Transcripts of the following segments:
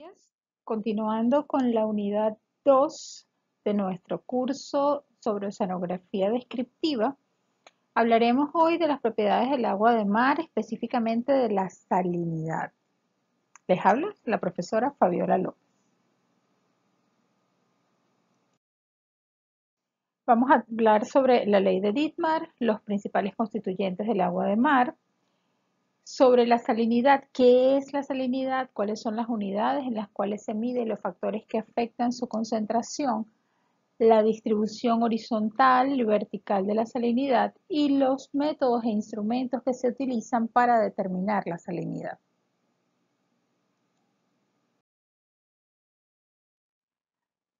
días. Continuando con la unidad 2 de nuestro curso sobre oceanografía descriptiva, hablaremos hoy de las propiedades del agua de mar, específicamente de la salinidad. Les habla la profesora Fabiola López. Vamos a hablar sobre la ley de Dittmar, los principales constituyentes del agua de mar, sobre la salinidad, qué es la salinidad, cuáles son las unidades en las cuales se mide los factores que afectan su concentración, la distribución horizontal y vertical de la salinidad y los métodos e instrumentos que se utilizan para determinar la salinidad.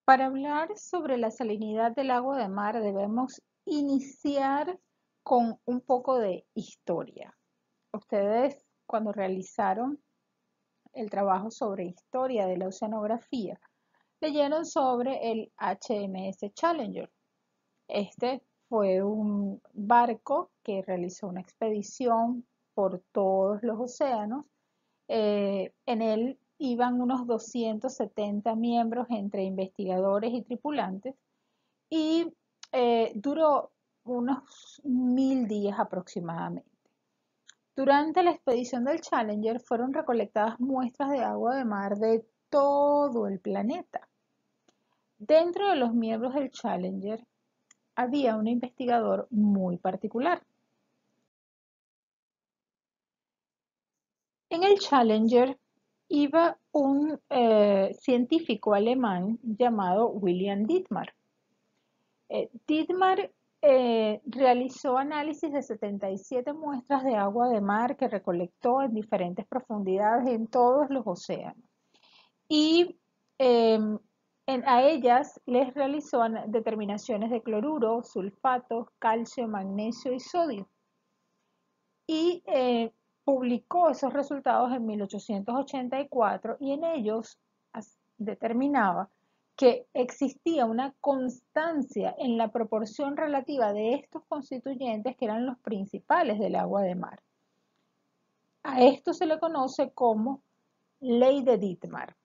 Para hablar sobre la salinidad del agua de mar debemos iniciar con un poco de historia. Ustedes, cuando realizaron el trabajo sobre historia de la oceanografía, leyeron sobre el HMS Challenger. Este fue un barco que realizó una expedición por todos los océanos. En él iban unos 270 miembros entre investigadores y tripulantes y duró unos 1000 días aproximadamente. Durante la expedición del Challenger fueron recolectadas muestras de agua de mar de todo el planeta. Dentro de los miembros del Challenger había un investigador muy particular. En el Challenger iba un científico alemán llamado William Dittmar. Dittmar realizó análisis de 77 muestras de agua de mar que recolectó en diferentes profundidades en todos los océanos. Y a ellas les realizó determinaciones de cloruro, sulfatos, calcio, magnesio y sodio. Y publicó esos resultados en 1884 y en ellos determinaba que existía una constancia en la proporción relativa de estos constituyentes que eran los principales del agua de mar. A esto se le conoce como ley de Dittmar.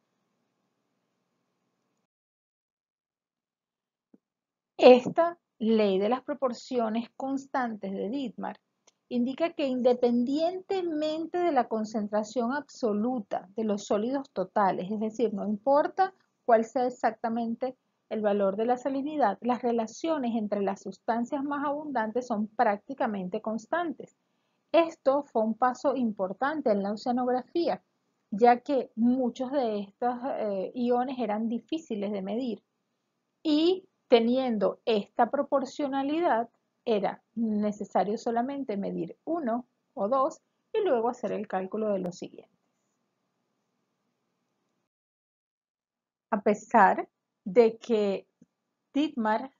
Esta ley de las proporciones constantes de Dittmar indica que independientemente de la concentración absoluta de los sólidos totales, es decir, no importa cuál sea exactamente el valor de la salinidad, las relaciones entre las sustancias más abundantes son prácticamente constantes. Esto fue un paso importante en la oceanografía, ya que muchos de estos iones eran difíciles de medir y teniendo esta proporcionalidad, era necesario solamente medir uno o dos y luego hacer el cálculo de lo siguiente. A pesar de que Dittmar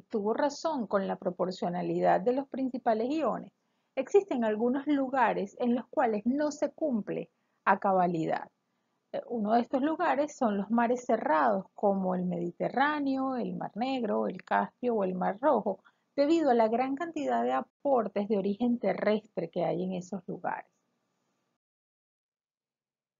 tuvo razón con la proporcionalidad de los principales iones, existen algunos lugares en los cuales no se cumple a cabalidad. Uno de estos lugares son los mares cerrados como el Mediterráneo, el Mar Negro, el Caspio o el Mar Rojo, debido a la gran cantidad de aportes de origen terrestre que hay en esos lugares.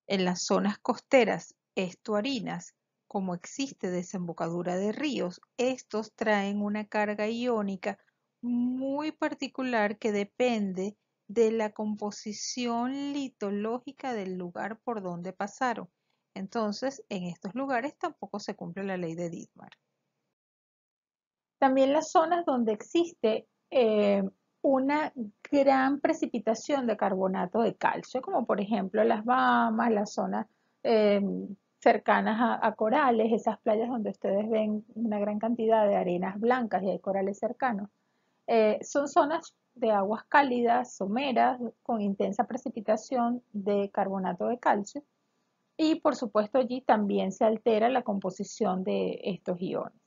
En las zonas costeras estuarinas, como existe desembocadura de ríos, estos traen una carga iónica muy particular que depende de la composición litológica del lugar por donde pasaron. Entonces, en estos lugares tampoco se cumple la ley de Dittmar. También las zonas donde existe una gran precipitación de carbonato de calcio, como por ejemplo las Bahamas, las zonas eh, cercanas a corales, esas playas donde ustedes ven una gran cantidad de arenas blancas y hay corales cercanos. Son zonas de aguas cálidas, someras, con intensa precipitación de carbonato de calcio y por supuesto allí también se altera la composición de estos iones.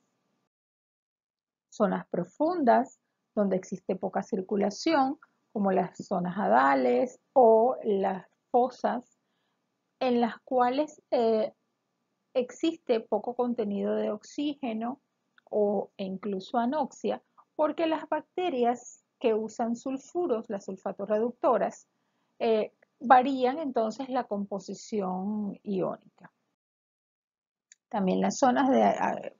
Zonas profundas donde existe poca circulación, como las zonas hadales o las fosas, en las cuales existe poco contenido de oxígeno e incluso anoxia, porque las bacterias que usan sulfuros, las sulfatorreductoras, varían entonces la composición iónica. También las zonas de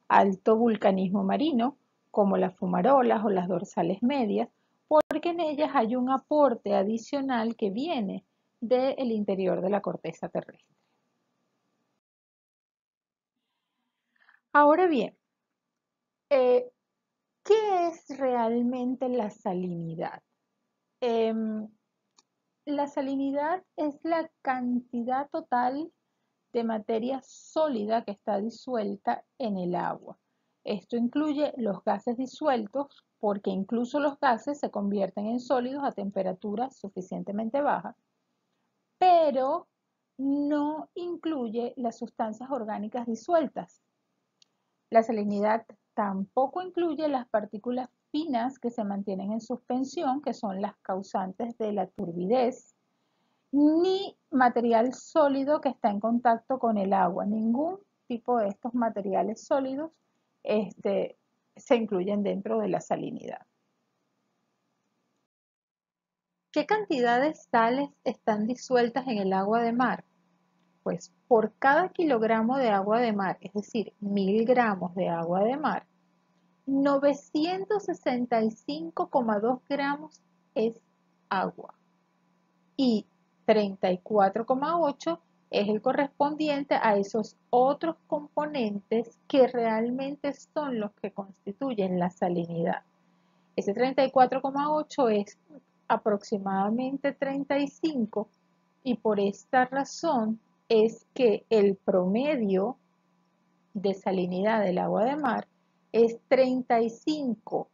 alto vulcanismo marino, como las fumarolas o las dorsales medias, porque en ellas hay un aporte adicional que viene del interior de la corteza terrestre. Ahora bien, eh, ¿qué es realmente la salinidad? Em, la salinidad es la cantidad total de materia sólida que está disuelta en el agua. Esto incluye los gases disueltos, porque incluso los gases se convierten en sólidos a temperaturas suficientemente bajas, pero no incluye las sustancias orgánicas disueltas. La salinidad tampoco incluye las partículas finas que se mantienen en suspensión, que son las causantes de la turbidez, ni material sólido que está en contacto con el agua. Ningún tipo de estos materiales sólidos se incluyen dentro de la salinidad. ¿Qué cantidades de sales están disueltas en el agua de mar? Pues por cada kilogramo de agua de mar, es decir, 1000 gramos de agua de mar, 965,2 gramos es agua y 34,8 es el correspondiente a esos otros componentes que realmente son los que constituyen la salinidad. Ese 34,8 es aproximadamente 35 y por esta razón es que el promedio de salinidad del agua de mar es 35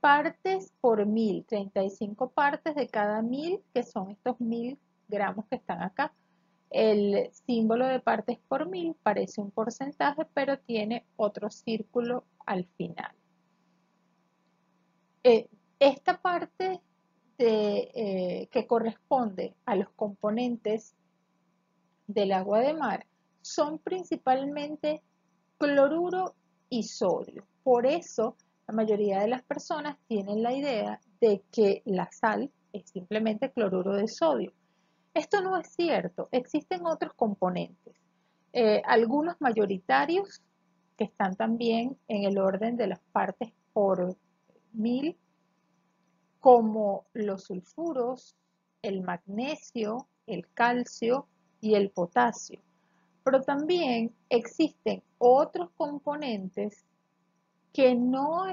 partes por 1000, 35 partes de cada 1000, que son estos 1000 gramos que están acá. El símbolo de partes por 1000 parece un porcentaje, pero tiene otro círculo al final. Esta parte que corresponde a los componentes del agua de mar son principalmente cloruro y sodio. Por eso la mayoría de las personas tienen la idea de que la sal es simplemente cloruro de sodio. Esto no es cierto, existen otros componentes, algunos mayoritarios que están también en el orden de las partes por 1000, como los sulfuros, el magnesio, el calcio y el potasio. Pero también existen otros componentes que no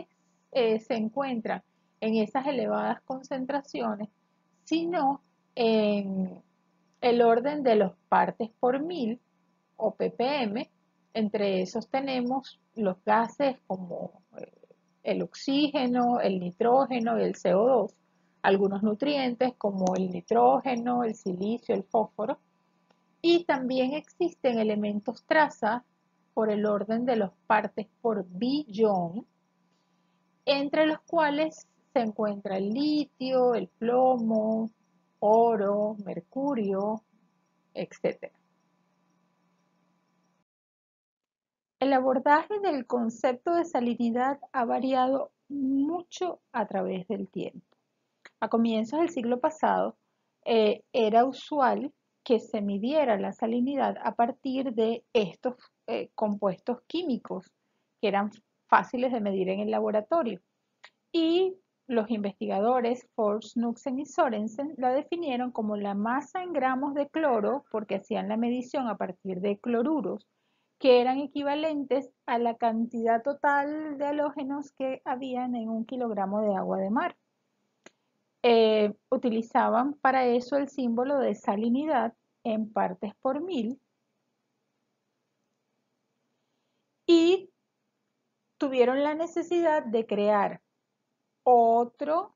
se encuentran en esas elevadas concentraciones, sino en el orden de los partes por 1000 o ppm. Entre esos tenemos los gases como el oxígeno, el nitrógeno y el CO2, algunos nutrientes como el nitrógeno, el silicio, el fósforo, y también existen elementos traza por el orden de los partes por billón, entre los cuales se encuentra el litio, el plomo, oro, mercurio, etc. El abordaje del concepto de salinidad ha variado mucho a través del tiempo. A comienzos del siglo pasado, era usual que se midiera la salinidad a partir de estos compuestos químicos que eran fáciles de medir en el laboratorio. Y los investigadores Forbes, Knudsen y Sorensen la definieron como la masa en gramos de cloro, porque hacían la medición a partir de cloruros, que eran equivalentes a la cantidad total de halógenos que habían en un kilogramo de agua de mar. Utilizaban para eso el símbolo de salinidad en partes por 1000 y tuvieron la necesidad de crear otro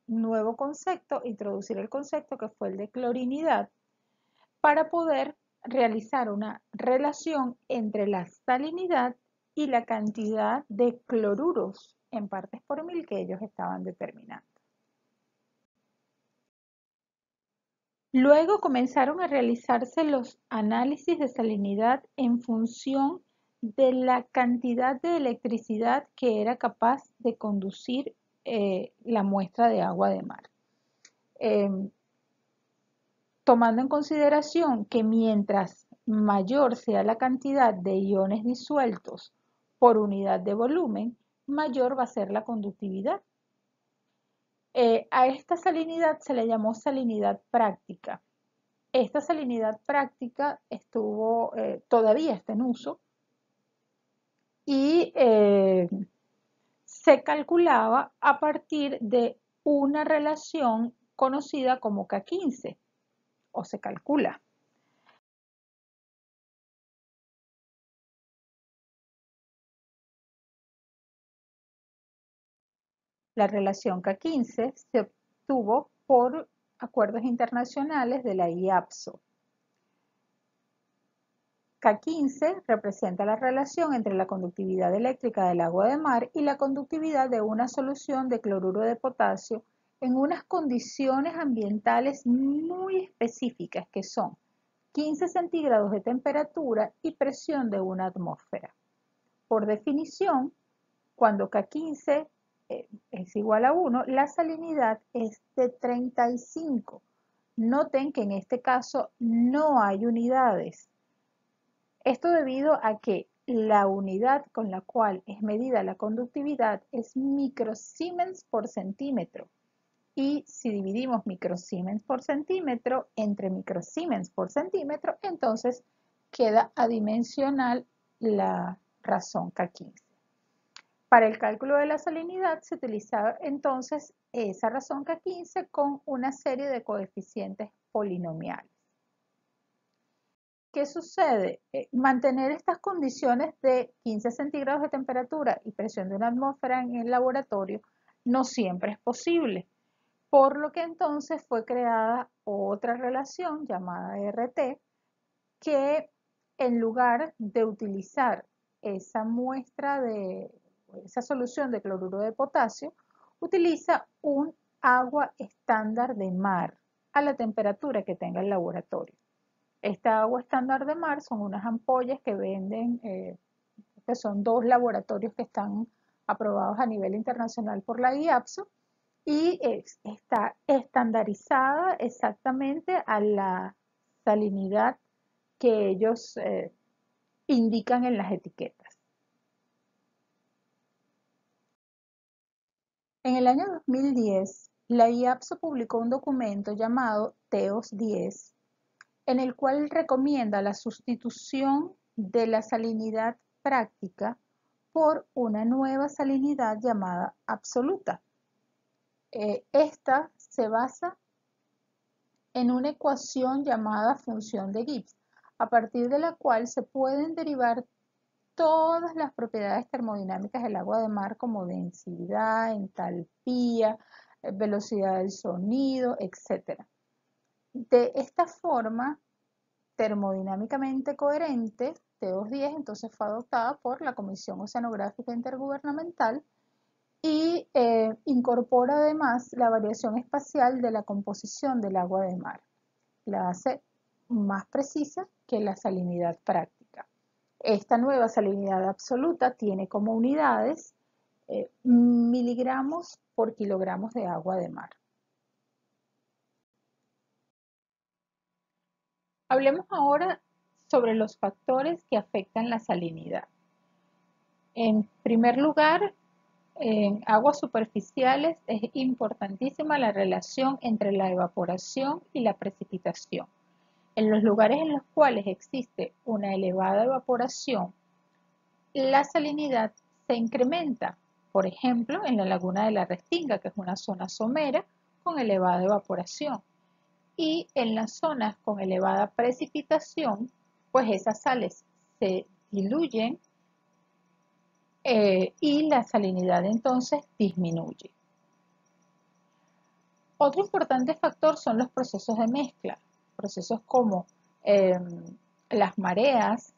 nuevo concepto, introducir el concepto que fue el de clorinidad, para poder realizar una relación entre la salinidad y la cantidad de cloruros en partes por 1000 que ellos estaban determinando. Luego comenzaron a realizarse los análisis de salinidad en función de la cantidad de electricidad que era capaz de conducir la muestra de agua de mar. Tomando en consideración que mientras mayor sea la cantidad de iones disueltos por unidad de volumen, mayor va a ser la conductividad. A esta salinidad se le llamó salinidad práctica. Esta salinidad práctica todavía está en uso y se calculaba a partir de una relación conocida como K15, o se calcula. La relación K15 se obtuvo por acuerdos internacionales de la IAPSO. K15 representa la relación entre la conductividad eléctrica del agua de mar y la conductividad de una solución de cloruro de potasio en unas condiciones ambientales muy específicas que son 15 centígrados de temperatura y presión de una atmósfera. Por definición, cuando K15 es igual a 1, la salinidad es de 35. Noten que en este caso no hay unidades. Esto debido a que la unidad con la cual es medida la conductividad es microsiemens por centímetro. Y si dividimos microsiemens por centímetro entre microsiemens por centímetro, entonces queda adimensional la razón K15. Para el cálculo de la salinidad se utilizaba entonces esa razón K15 con una serie de coeficientes polinomiales. ¿Qué sucede? Mantener estas condiciones de 15 centígrados de temperatura y presión de una atmósfera en el laboratorio no siempre es posible, por lo que entonces fue creada otra relación llamada RT, que en lugar de utilizar esa esa solución de cloruro de potasio, utiliza un agua estándar de mar a la temperatura que tenga el laboratorio. Esta agua estándar de mar son unas ampollas que venden, que son 2 laboratorios que están aprobados a nivel internacional por la IAPSO y está estandarizada exactamente a la salinidad que ellos indican en las etiquetas. En el año 2010, la IAPSO publicó un documento llamado TEOS 10, en el cual recomienda la sustitución de la salinidad práctica por una nueva salinidad llamada absoluta. Esta se basa en una ecuación llamada función de Gibbs, a partir de la cual se pueden derivar todas las propiedades termodinámicas del agua de mar como densidad, entalpía, velocidad del sonido, etc. De esta forma, termodinámicamente coherente, T210 entonces fue adoptada por la Comisión Oceanográfica Intergubernamental y incorpora además la variación espacial de la composición del agua de mar. La hace más precisa que la salinidad práctica. Esta nueva salinidad absoluta tiene como unidades miligramos por kilogramos de agua de mar. Hablemos ahora sobre los factores que afectan la salinidad. En primer lugar, en aguas superficiales es importantísima la relación entre la evaporación y la precipitación. En los lugares en los cuales existe una elevada evaporación, la salinidad se incrementa. Por ejemplo, en la laguna de la Restinga, que es una zona somera con elevada evaporación. Y en las zonas con elevada precipitación, pues esas sales se diluyen y la salinidad entonces disminuye. Otro importante factor son los procesos de mezcla, procesos como las mareas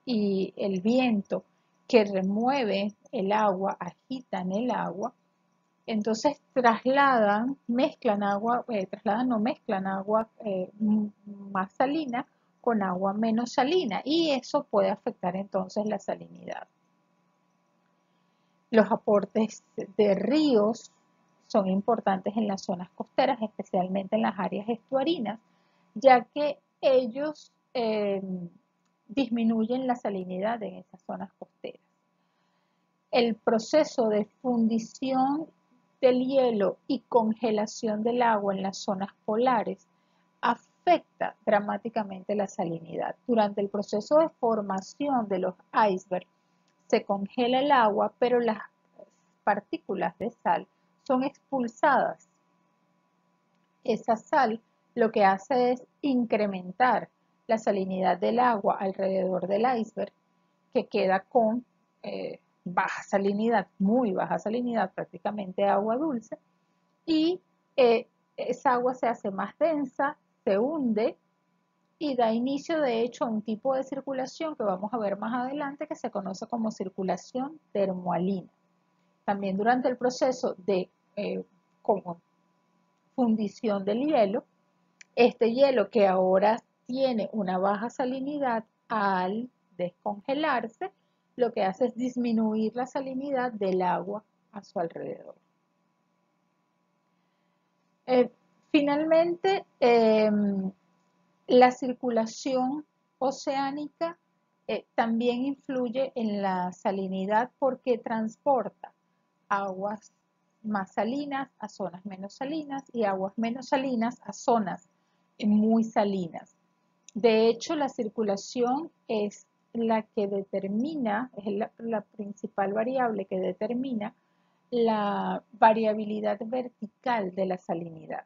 y el viento que remueven el agua, agitan el agua, entonces mezclan agua más salina con agua menos salina y eso puede afectar entonces la salinidad. Los aportes de ríos son importantes en las zonas costeras, especialmente en las áreas estuarinas, ya que ellos disminuyen la salinidad en esas zonas costeras. El proceso de fundición del hielo y congelación del agua en las zonas polares afecta dramáticamente la salinidad. Durante el proceso de formación de los icebergs se congela el agua, pero las partículas de sal son expulsadas. Esa sal lo que hace es incrementar la salinidad del agua alrededor del iceberg, que queda con baja salinidad, muy baja salinidad, prácticamente agua dulce, y esa agua se hace más densa, se hunde y da inicio de hecho a un tipo de circulación que vamos a ver más adelante que se conoce como circulación termohalina. También durante el proceso de como fundición del hielo, este hielo que ahora tiene una baja salinidad, al descongelarse, lo que hace es disminuir la salinidad del agua a su alrededor. Finalmente, la circulación oceánica también influye en la salinidad porque transporta aguas más salinas a zonas menos salinas y aguas menos salinas a zonas muy salinas. De hecho, la circulación es la que determina, es la principal variable que determina la variabilidad vertical de la salinidad.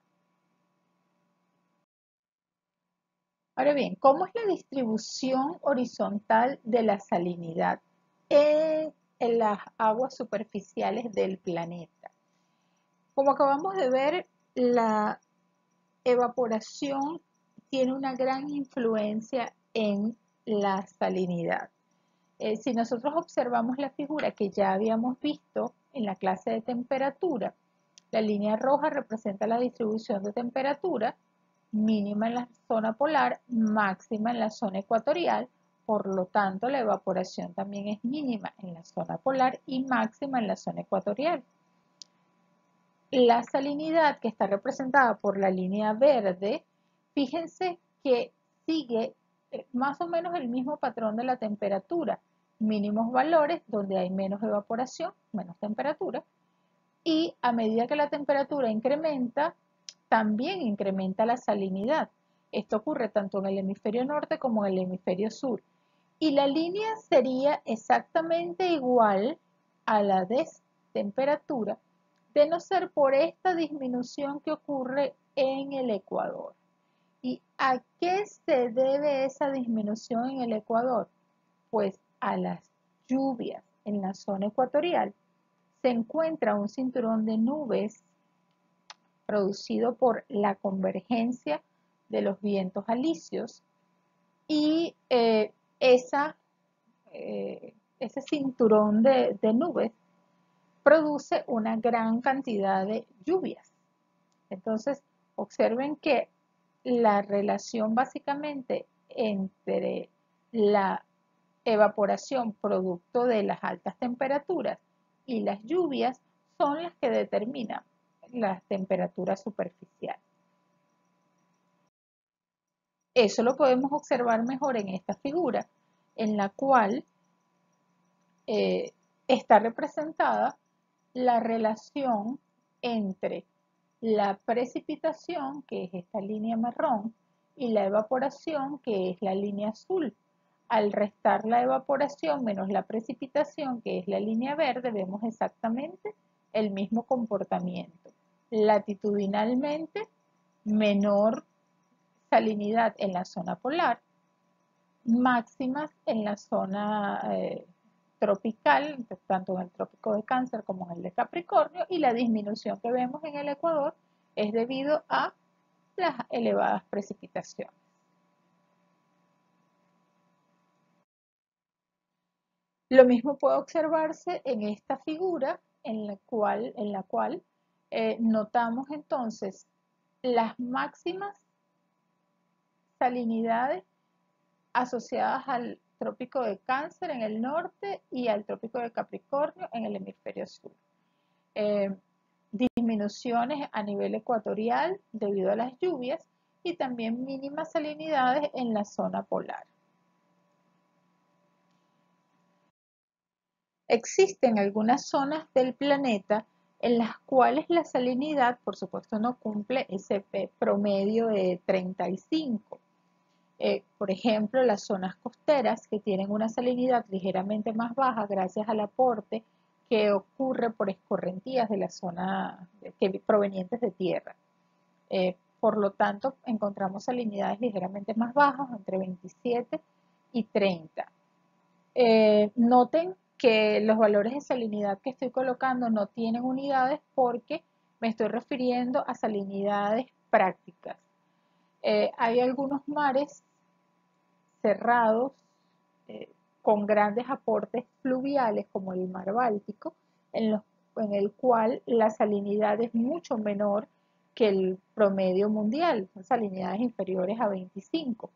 Ahora bien, ¿cómo es la distribución horizontal de la salinidad en las aguas superficiales del planeta? Como acabamos de ver, la evaporación tiene una gran influencia en la salinidad. Si nosotros observamos la figura que ya habíamos visto en la clase de temperatura, la línea roja representa la distribución de temperatura, mínima en la zona polar, máxima en la zona ecuatorial, por lo tanto la evaporación también es mínima en la zona polar y máxima en la zona ecuatorial. La salinidad, que está representada por la línea verde, fíjense que sigue más o menos el mismo patrón de la temperatura, mínimos valores donde hay menos evaporación, menos temperatura, y a medida que la temperatura incrementa, también incrementa la salinidad. Esto ocurre tanto en el hemisferio norte como en el hemisferio sur. Y la línea sería exactamente igual a la de temperatura, de no ser por esta disminución que ocurre en el Ecuador. ¿Y a qué se debe esa disminución en el Ecuador? Pues a las lluvias en la zona ecuatorial. Se encuentra un cinturón de nubes producido por la convergencia de los vientos alisios y ese cinturón de nubes produce una gran cantidad de lluvias. Entonces, observen que la relación básicamente entre la evaporación producto de las altas temperaturas y las lluvias son las que determinan las temperaturas superficiales. Eso lo podemos observar mejor en esta figura, en la cual está representada la relación entre la precipitación, que es esta línea marrón, y la evaporación, que es la línea azul. Al restar la evaporación menos la precipitación, que es la línea verde, vemos exactamente el mismo comportamiento. Latitudinalmente, menor salinidad en la zona polar, máximas en la zona tropical, tanto en el trópico de Cáncer como en el de Capricornio, y la disminución que vemos en el Ecuador es debido a las elevadas precipitaciones. Lo mismo puede observarse en esta figura en la cual notamos entonces las máximas salinidades asociadas al trópico de Cáncer en el norte y al trópico de Capricornio en el hemisferio sur. Disminuciones a nivel ecuatorial debido a las lluvias y también mínimas salinidades en la zona polar. Existen algunas zonas del planeta en las cuales la salinidad, por supuesto, no cumple ese promedio de 35. Por ejemplo, las zonas costeras que tienen una salinidad ligeramente más baja gracias al aporte que ocurre por escorrentías de la zona provenientes de tierra. Por lo tanto, encontramos salinidades ligeramente más bajas, entre 27 y 30. Noten que los valores de salinidad que estoy colocando no tienen unidades porque me estoy refiriendo a salinidades prácticas. Hay algunos mares cerrados eh, con grandes aportes fluviales como el mar Báltico, en el cual la salinidad es mucho menor que el promedio mundial, son salinidades inferiores a 25.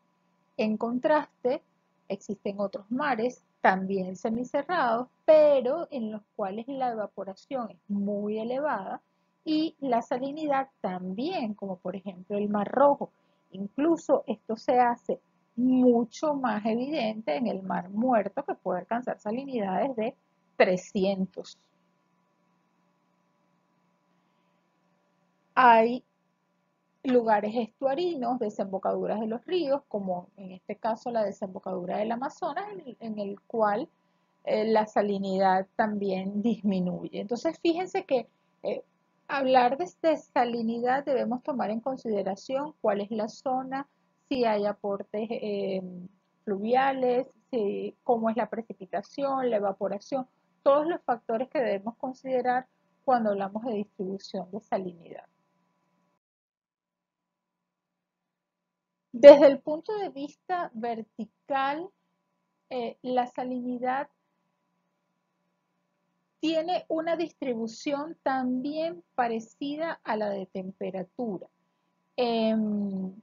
En contraste, existen otros mares también semicerrados, pero en los cuales la evaporación es muy elevada y la salinidad también, como por ejemplo el Mar Rojo. Incluso esto se hace mucho más evidente en el Mar Muerto, que puede alcanzar salinidades de 300. Hay lugares estuarinos, desembocaduras de los ríos, como en este caso la desembocadura del Amazonas, en el cual la salinidad también disminuye. Entonces, fíjense que eh, hablar de salinidad debemos tomar en consideración cuál es la zona, si hay aportes fluviales, cómo es la precipitación, la evaporación, todos los factores que debemos considerar cuando hablamos de distribución de salinidad. Desde el punto de vista vertical, la salinidad tiene una distribución también parecida a la de temperatura. En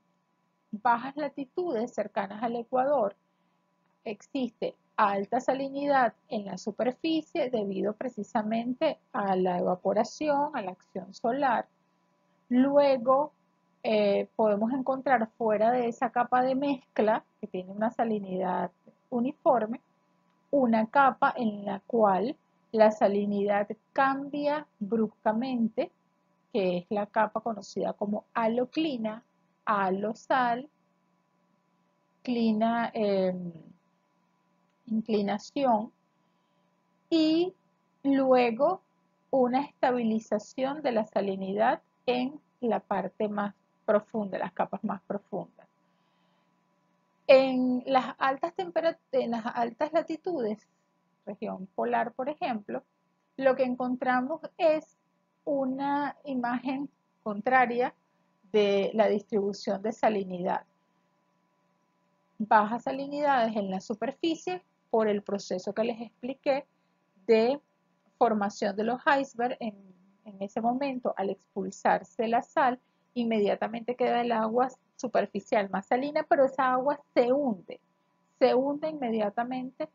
bajas latitudes cercanas al Ecuador existe alta salinidad en la superficie debido precisamente a la evaporación, a la acción solar. Luego podemos encontrar fuera de esa capa de mezcla, que tiene una salinidad uniforme, una capa en la cual la salinidad cambia bruscamente, que es la capa conocida como haloclina, halosal, clina, inclinación, y luego una estabilización de la salinidad en la parte más profunda, las capas más profundas. En las altas latitudes, región polar por ejemplo, lo que encontramos es una imagen contraria de la distribución de salinidad. Bajas salinidades en la superficie por el proceso que les expliqué de formación de los icebergs. En ese momento, al expulsarse la sal, inmediatamente queda el agua superficial más salina, pero esa agua se hunde inmediatamente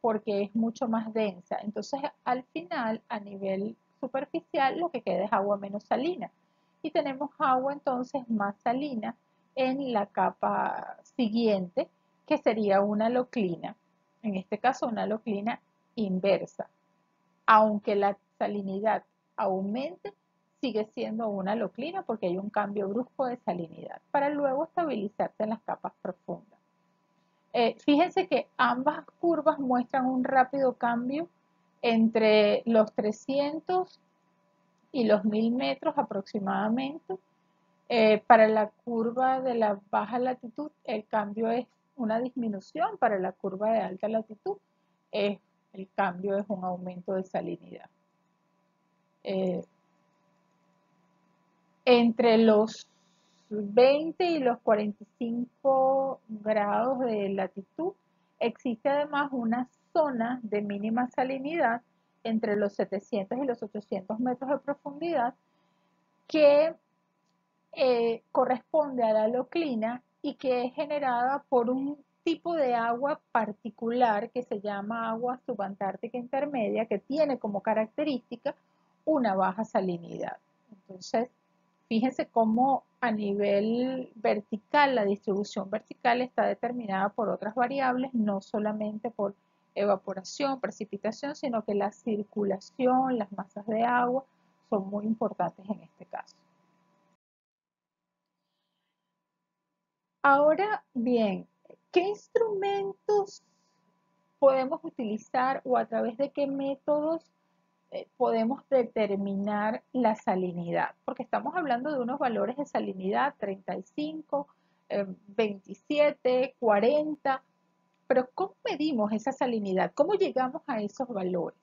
porque es mucho más densa. Entonces, al final, a nivel superficial, lo que queda es agua menos salina. Y tenemos agua entonces más salina en la capa siguiente, que sería una haloclina. En este caso, una haloclina inversa. Aunque la salinidad aumente, sigue siendo una haloclina porque hay un cambio brusco de salinidad para luego estabilizarse en las capas profundas. Fíjense que ambas curvas muestran un rápido cambio entre los 300 y los 1000 metros aproximadamente. Para la curva de la baja latitud, el cambio es una disminución. Para la curva de alta latitud, el cambio es un aumento de salinidad. Entre los 20 y los 45 grados de latitud, existe además una zona de mínima salinidad entre los 700 y los 800 metros de profundidad que corresponde a la haloclina y que es generada por un tipo de agua particular que se llama agua subantártica intermedia, que tiene como característica una baja salinidad. Entonces, fíjense cómo a nivel vertical, la distribución vertical está determinada por otras variables, no solamente por evaporación, precipitación, sino que la circulación, las masas de agua son muy importantes en este caso. Ahora bien, ¿qué instrumentos podemos utilizar o a través de qué métodos podemos determinar la salinidad? Porque estamos hablando de unos valores de salinidad 35, 27, 40, pero ¿cómo medimos esa salinidad? ¿Cómo llegamos a esos valores?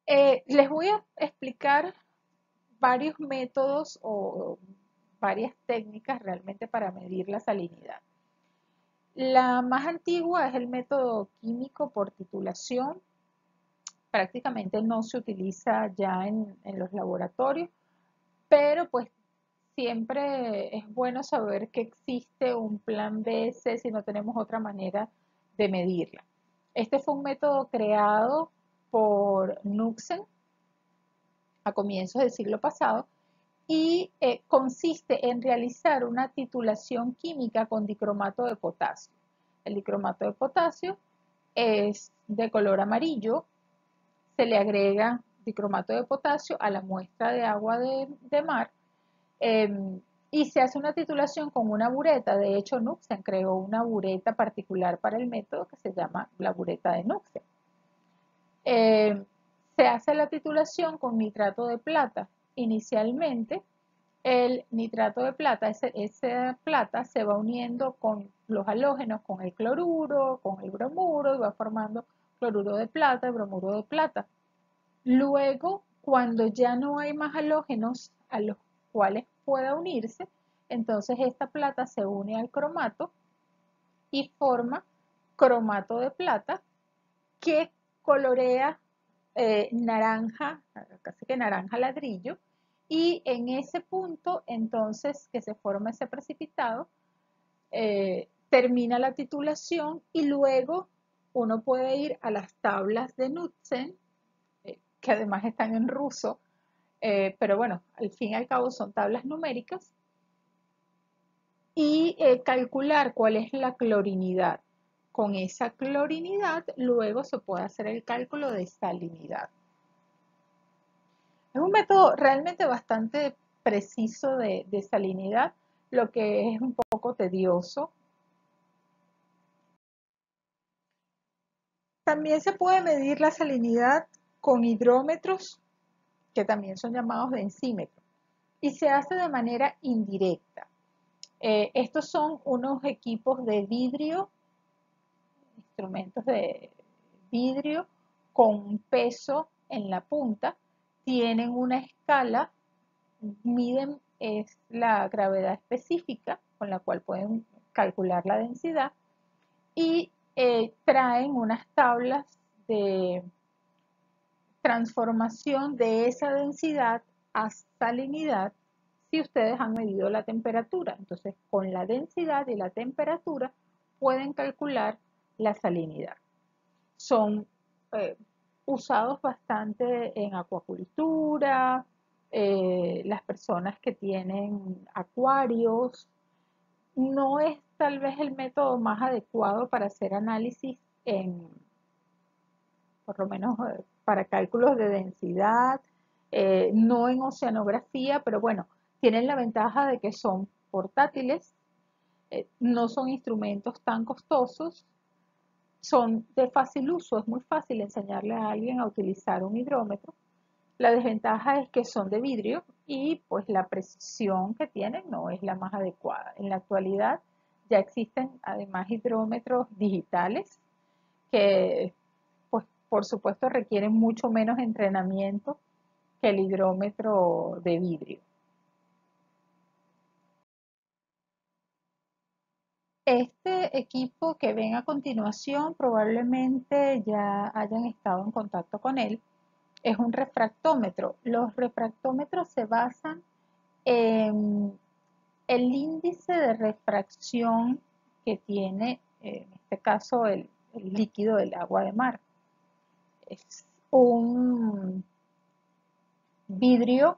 Les voy a explicar varios métodos o varias técnicas realmente para medir la salinidad. La más antigua es el método químico por titulación. Prácticamente no se utiliza ya en los laboratorios, pero pues siempre es bueno saber que existe un plan B, C, si no tenemos otra manera de medirla. Este fue un método creado por Knutzen a comienzos del siglo pasado y consiste en realizar una titulación química con dicromato de potasio. El dicromato de potasio es de color amarillo, se le agrega dicromato de potasio a la muestra de agua de mar y se hace una titulación con una bureta. De hecho, Knutzen creó una bureta particular para el método que se llama la bureta de Knutzen. Se hace la titulación con nitrato de plata. Inicialmente, el nitrato de plata, esa plata se va uniendo con los halógenos, con el cloruro, con el bromuro, y va formando cloruro de plata, bromuro de plata. Luego, cuando ya no hay más halógenos a los cuales pueda unirse, entonces esta plata se une al cromato y forma cromato de plata que colorea naranja, casi que naranja ladrillo, y en ese punto entonces que se forma ese precipitado, termina la titulación y luego uno puede ir a las tablas de Knutzen, que además están en ruso, pero bueno, al fin y al cabo son tablas numéricas, y calcular cuál es la clorinidad. Con esa clorinidad luego se puede hacer el cálculo de salinidad. Es un método realmente bastante preciso de salinidad, lo que es un poco tedioso. También se puede medir la salinidad con hidrómetros, que también son llamados densímetros, y se hace de manera indirecta. Estos son unos equipos de vidrio, instrumentos de vidrio con un peso en la punta, tienen una escala, miden es la gravedad específica con la cual pueden calcular la densidad y traen unas tablas de transformación de esa densidad a salinidad si ustedes han medido la temperatura. Entonces, con la densidad y la temperatura pueden calcular la salinidad. Son usados bastante en acuacultura, las personas que tienen acuarios. No es tal vez el método más adecuado para hacer análisis por lo menos para cálculos de densidad, no en oceanografía, pero bueno, tienen la ventaja de que son portátiles, no son instrumentos tan costosos, son de fácil uso, es muy fácil enseñarle a alguien a utilizar un hidrómetro. La desventaja es que son de vidrio y pues la precisión que tienen no es la más adecuada. En la actualidad ya existen además hidrómetros digitales que pues por supuesto requieren mucho menos entrenamiento que el hidrómetro de vidrio. Este equipo que ven a continuación probablemente ya hayan estado en contacto con él. Es un refractómetro. Los refractómetros se basan en el índice de refracción que tiene, en este caso, el líquido del agua de mar. Es un vidrio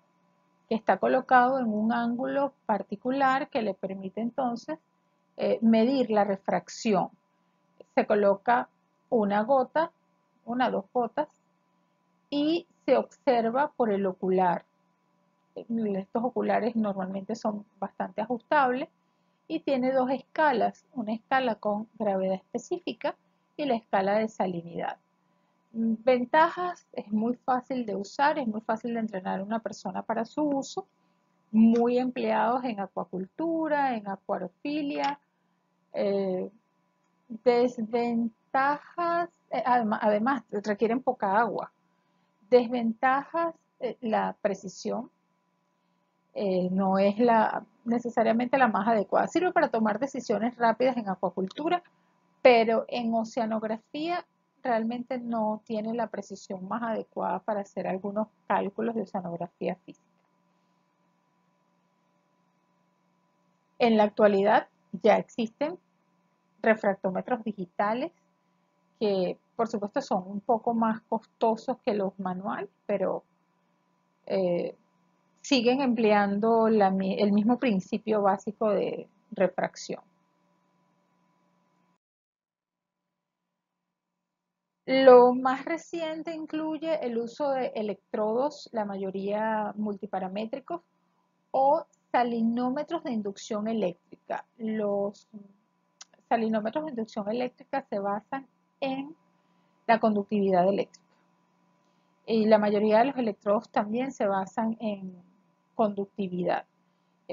que está colocado en un ángulo particular que le permite entonces medir la refracción. se coloca una gota, una o dos gotas, y se observa por el ocular. Estos oculares normalmente son bastante ajustables y tiene dos escalas, una escala con gravedad específica y la escala de salinidad. Ventajas: es muy fácil de usar, es muy fácil de entrenar a una persona para su uso, muy empleados en acuacultura, en acuariofilia. Desventajas, además requieren poca agua. Desventajas: la precisión no es necesariamente la más adecuada. Sirve para tomar decisiones rápidas en acuacultura, pero en oceanografía realmente no tiene la precisión más adecuada para hacer algunos cálculos de oceanografía física. En la actualidad ya existen refractómetros digitales que por supuesto son un poco más costosos que los manuales, pero siguen empleando el mismo principio básico de refracción. Lo más reciente incluye el uso de electrodos, la mayoría multiparamétricos, o salinómetros de inducción eléctrica. Los salinómetros de inducción eléctrica se basan en la conductividad eléctrica. Y la mayoría de los electrodos también se basan en conductividad.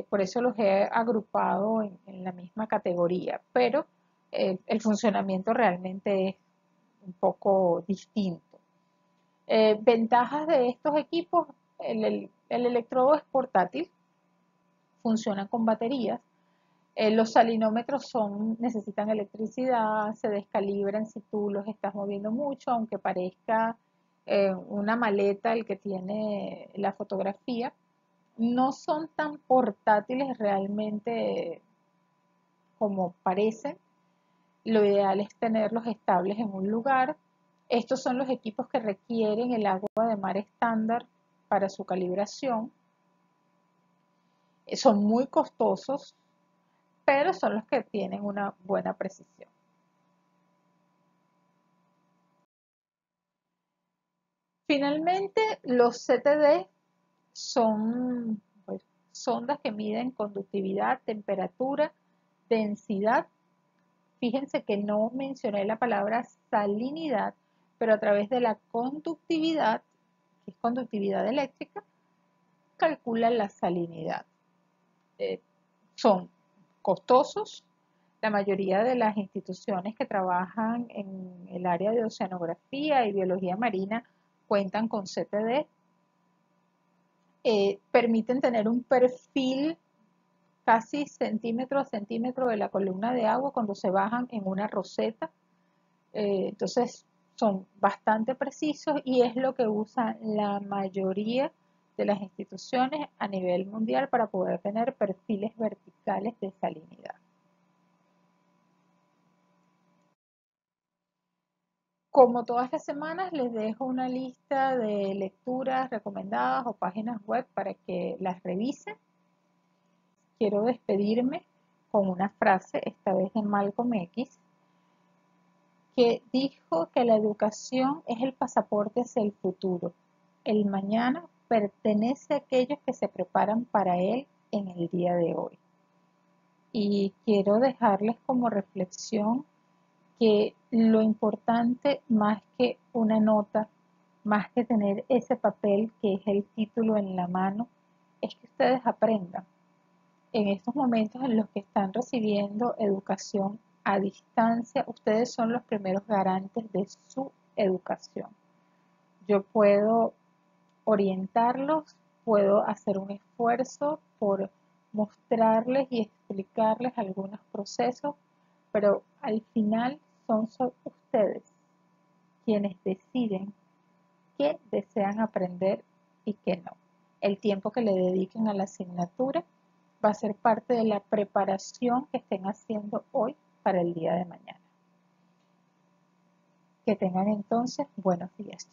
Por eso los he agrupado en la misma categoría, pero el funcionamiento realmente es un poco distinto. Ventajas de estos equipos: el electrodo es portátil, funciona con baterías. Los salinómetros necesitan electricidad, se descalibran si tú los estás moviendo mucho, aunque parezca una maleta el que tiene la fotografía. No son tan portátiles realmente como parecen. Lo ideal es tenerlos estables en un lugar. Estos son los equipos que requieren el agua de mar estándar para su calibración. Son muy costosos, pero son los que tienen una buena precisión. Finalmente, los CTD son sondas que miden conductividad, temperatura, densidad. Fíjense que no mencioné la palabra salinidad, pero a través de la conductividad, que es conductividad eléctrica, calculan la salinidad. Son costosos. La mayoría de las instituciones que trabajan en el área de oceanografía y biología marina cuentan con CTD. Permiten tener un perfil casi centímetro a centímetro de la columna de agua cuando se bajan en una roseta. Entonces son bastante precisos y es lo que usan la mayoría de las instituciones a nivel mundial para poder tener perfiles verticales de salinidad. Como todas las semanas, les dejo una lista de lecturas recomendadas o páginas web para que las revisen. Quiero despedirme con una frase, esta vez de Malcolm X, que dijo que la educación es el pasaporte hacia el futuro. El mañana pertenece a aquellos que se preparan para él en el día de hoy. Y quiero dejarles como reflexión que lo importante, más que una nota, más que tener ese papel que es el título en la mano, es que ustedes aprendan. En estos momentos en los que están recibiendo educación a distancia, ustedes son los primeros garantes de su educación. Yo puedo orientarlos, puedo hacer un esfuerzo por mostrarles y explicarles algunos procesos, pero al final son ustedes quienes deciden qué desean aprender y qué no. El tiempo que le dediquen a la asignatura va a ser parte de la preparación que estén haciendo hoy para el día de mañana. Que tengan entonces buenos días.